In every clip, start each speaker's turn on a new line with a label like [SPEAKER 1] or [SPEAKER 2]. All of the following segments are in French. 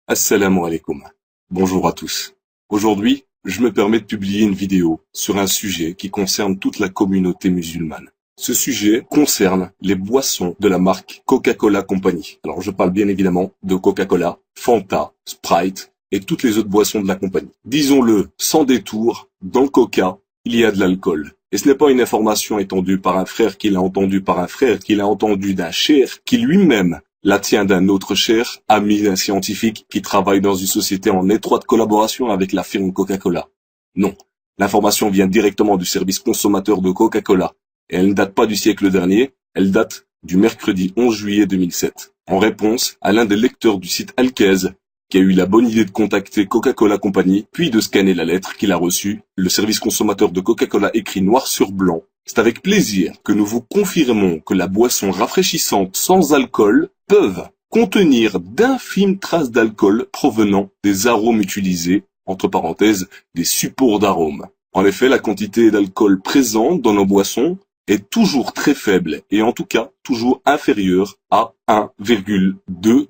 [SPEAKER 1] Assalamu alaikum. Bonjour à tous. Aujourd'hui, je me permets de publier une vidéo sur un sujet qui concerne toute la communauté musulmane. Ce sujet concerne les boissons de la marque Coca-Cola Company. Alors je parle bien évidemment de Coca-Cola, Fanta, Sprite et toutes les autres boissons de la compagnie. Disons-le sans détour, dans le Coca, il y a de l'alcool. Et ce n'est pas une information étendue par un frère qui l'a entendu par un frère, qui l'a entendu d'un cher, qui lui-même la tient d'un autre cher, ami d'un scientifique qui travaille dans une société en étroite collaboration avec la firme Coca-Cola. Non, l'information vient directement du service consommateur de Coca-Cola. Et elle ne date pas du siècle dernier, elle date du mercredi 11 juillet 2007. En réponse à l'un des lecteurs du site Alkez, qui a eu la bonne idée de contacter Coca-Cola Company, puis de scanner la lettre qu'il a reçue, le service consommateur de Coca-Cola écrit noir sur blanc. C'est avec plaisir que nous vous confirmons que la boisson rafraîchissante sans alcool peuvent contenir d'infimes traces d'alcool provenant des arômes utilisés, entre parenthèses, des supports d'arômes. En effet, la quantité d'alcool présente dans nos boissons est toujours très faible et en tout cas toujours inférieure à 1,2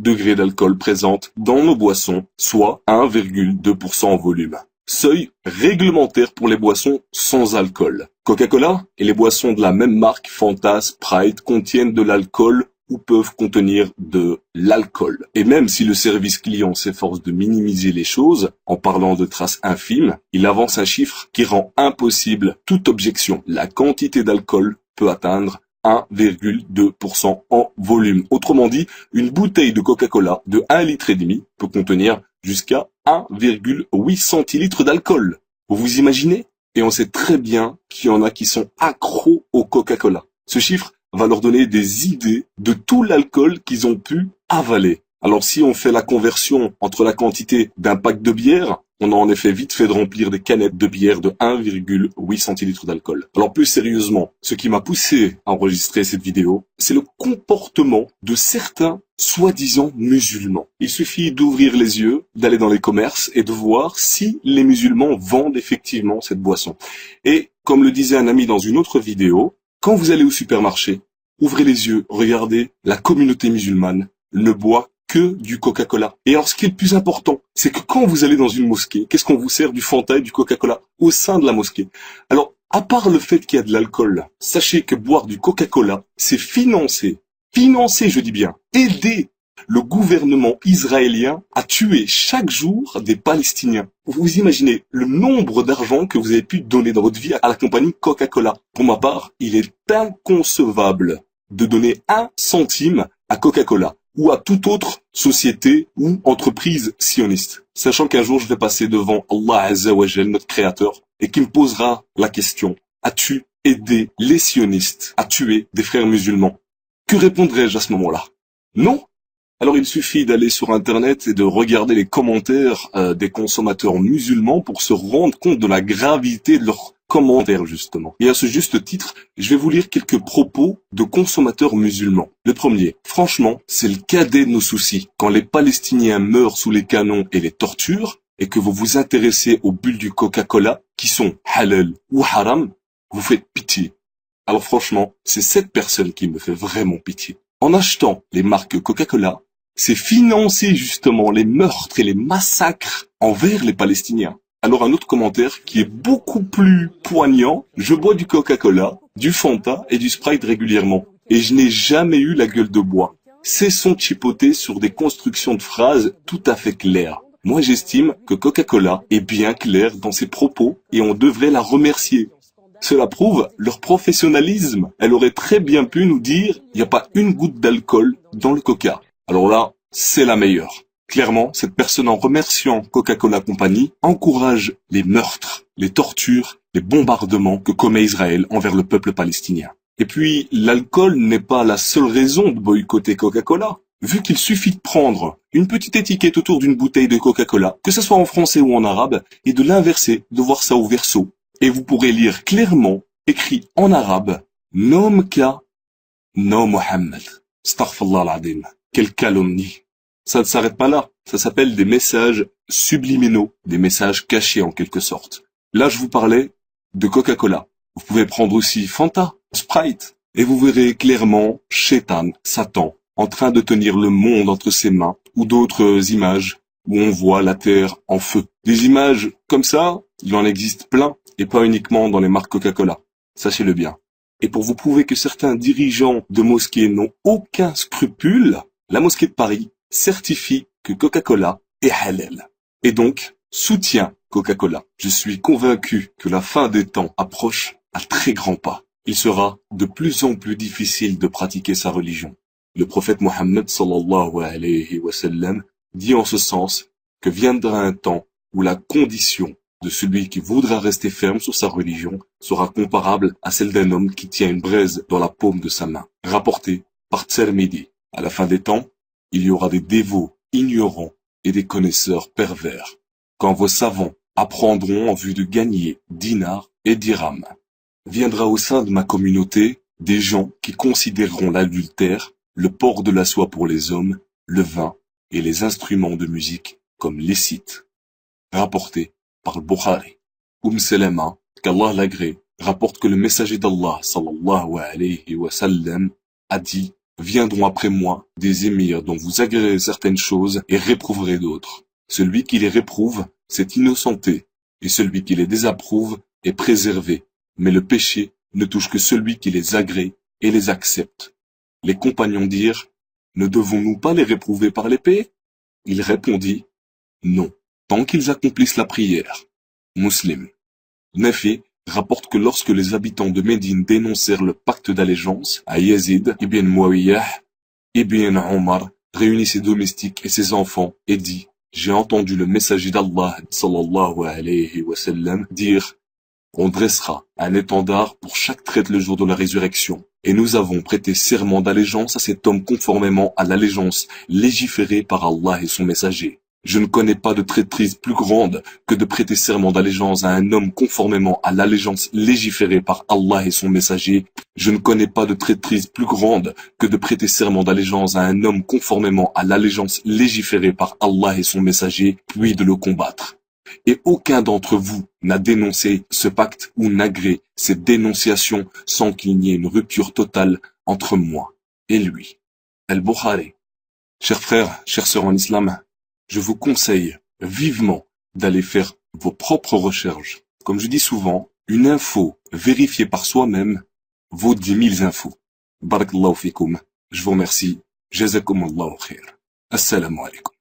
[SPEAKER 1] degré d'alcool présente dans nos boissons, soit 1,2% en volume. Seuil réglementaire pour les boissons sans alcool. Coca-Cola et les boissons de la même marque Fanta, Sprite contiennent de l'alcool ou peuvent contenir de l'alcool. Et même si le service client s'efforce de minimiser les choses en parlant de traces infimes, il avance un chiffre qui rend impossible toute objection. La quantité d'alcool peut atteindre 1,2% en volume. Autrement dit, une bouteille de Coca-Cola de 1,5 litre peut contenir jusqu'à 1,8 centilitres d'alcool. Vous imaginez? Et on sait très bien qu'il y en a qui sont accros au Coca-Cola. Ce chiffre va leur donner des idées de tout l'alcool qu'ils ont pu avaler. Alors si on fait la conversion entre la quantité d'un pack de bière, on a en effet vite fait de remplir des canettes de bière de 1,8 centilitres d'alcool. Alors plus sérieusement, ce qui m'a poussé à enregistrer cette vidéo, c'est le comportement de certains soi-disant musulmans. Il suffit d'ouvrir les yeux, d'aller dans les commerces et de voir si les musulmans vendent effectivement cette boisson. Et comme le disait un ami dans une autre vidéo, quand vous allez au supermarché, ouvrez les yeux, regardez, la communauté musulmane ne boit que du Coca-Cola. Et alors ce qui est le plus important, c'est que quand vous allez dans une mosquée, qu'est-ce qu'on vous sert? Du Fanta et du Coca-Cola au sein de la mosquée. Alors, à part le fait qu'il y a de l'alcool, sachez que boire du Coca-Cola, c'est financer, je dis bien, aider le gouvernement israélien à tuer chaque jour des Palestiniens. Vous imaginez le nombre d'argent que vous avez pu donner dans votre vie à la compagnie Coca-Cola. Pour ma part, il est inconcevable de donner 1 centime à Coca-Cola ou à toute autre société ou entreprise sioniste. Sachant qu'un jour je vais passer devant Allah Azza wa Jal, notre créateur, et qui me posera la question: as-tu aidé les sionistes à tuer des frères musulmans? Que répondrai-je à ce moment-là? Non? Alors il suffit d'aller sur internet et de regarder les commentaires des consommateurs musulmans pour se rendre compte de la gravité de leurs commentaires justement. Et à ce juste titre, je vais vous lire quelques propos de consommateurs musulmans. Le premier: franchement, c'est le cadet de nos soucis. Quand les Palestiniens meurent sous les canons et les tortures, et que vous vous intéressez aux bulles du Coca-Cola, qui sont halal ou haram, vous faites pitié. Alors franchement, c'est cette personne qui me fait vraiment pitié. En achetant les marques Coca-Cola, c'est financer justement les meurtres et les massacres envers les Palestiniens. Alors un autre commentaire qui est beaucoup plus poignant: je bois du Coca-Cola, du Fanta et du Sprite régulièrement, et je n'ai jamais eu la gueule de bois. Cessons de chipoter sur des constructions de phrases tout à fait claires. Moi j'estime que Coca-Cola est bien claire dans ses propos et on devrait la remercier. Cela prouve leur professionnalisme. Elle aurait très bien pu nous dire: il n'y a pas une goutte d'alcool dans le Coca. Alors là, c'est la meilleure. Clairement, cette personne, en remerciant Coca-Cola Company, encourage les meurtres, les tortures, les bombardements que commet Israël envers le peuple palestinien. Et puis, l'alcool n'est pas la seule raison de boycotter Coca-Cola. Vu qu'il suffit de prendre une petite étiquette autour d'une bouteille de Coca-Cola, que ce soit en français ou en arabe, et de l'inverser, de voir ça au verso, et vous pourrez lire clairement, écrit en arabe: Nomka, no Mohammed. Astaghfirullah al-Azim. Quelle calomnie. Ça ne s'arrête pas là. Ça s'appelle des messages subliminaux, des messages cachés en quelque sorte. Là, je vous parlais de Coca-Cola. Vous pouvez prendre aussi Fanta, Sprite, et vous verrez clairement Shaitan, Satan, en train de tenir le monde entre ses mains, ou d'autres images où on voit la terre en feu. Des images comme ça, il en existe plein, et pas uniquement dans les marques Coca-Cola. Sachez-le bien. Et pour vous prouver que certains dirigeants de mosquées n'ont aucun scrupule, la mosquée de Paris certifie que Coca-Cola est halal. Et donc, soutient Coca-Cola. Je suis convaincu que la fin des temps approche à très grands pas. Il sera de plus en plus difficile de pratiquer sa religion. Le prophète Mohammed sallallahu alayhi wa sallam dit en ce sens que viendra un temps où la condition de celui qui voudra rester ferme sur sa religion sera comparable à celle d'un homme qui tient une braise dans la paume de sa main. Rapporté par Tirmidhi. À la fin des temps, il y aura des dévots ignorants et des connaisseurs pervers. Quand vos savants apprendront en vue de gagner dinars et dirhams. Viendra au sein de ma communauté des gens qui considéreront l'adultère, le port de la soie pour les hommes, le vin et les instruments de musique comme licites. Rapporté par le Bukhari. Salama, qu'Allah l'agrée, rapporte que le messager d'Allah sallallahu alayhi wa sallam a dit: viendront après moi des émirs dont vous agréerez certaines choses et réprouverez d'autres. Celui qui les réprouve s'est innocenté, et celui qui les désapprouve est préservé. Mais le péché ne touche que celui qui les agrée et les accepte. Les compagnons dirent: ne devons-nous pas les réprouver par l'épée? Il répondit: non, tant qu'ils accomplissent la prière. Muslim. Nafi rapporte que lorsque les habitants de Médine dénoncèrent le pacte d'allégeance, à Yazid ibn Muawiyah, ibn Omar réunit ses domestiques et ses enfants et dit: j'ai entendu le messager d'Allah sallallahu alayhi wa sallam dire: on dressera un étendard pour chaque traître le jour de la résurrection. Et nous avons prêté serment d'allégeance à cet homme conformément à l'allégeance légiférée par Allah et son messager. Je ne connais pas de traîtrise plus grande que de prêter serment d'allégeance à un homme conformément à l'allégeance légiférée par Allah et son messager. Je ne connais pas de traîtrise plus grande que de prêter serment d'allégeance à un homme conformément à l'allégeance légiférée par Allah et son messager, puis de le combattre. Et aucun d'entre vous n'a dénoncé ce pacte ou n'agré cette dénonciation sans qu'il n'y ait une rupture totale entre moi et lui. Al-Bukhari. Chers frères, chères sœurs en islam, je vous conseille vivement d'aller faire vos propres recherches. Comme je dis souvent, une info vérifiée par soi-même vaut 10 000 infos. Barakallahu fikoum. Je vous remercie. Jazakumullahu khair. Assalamu alaikum.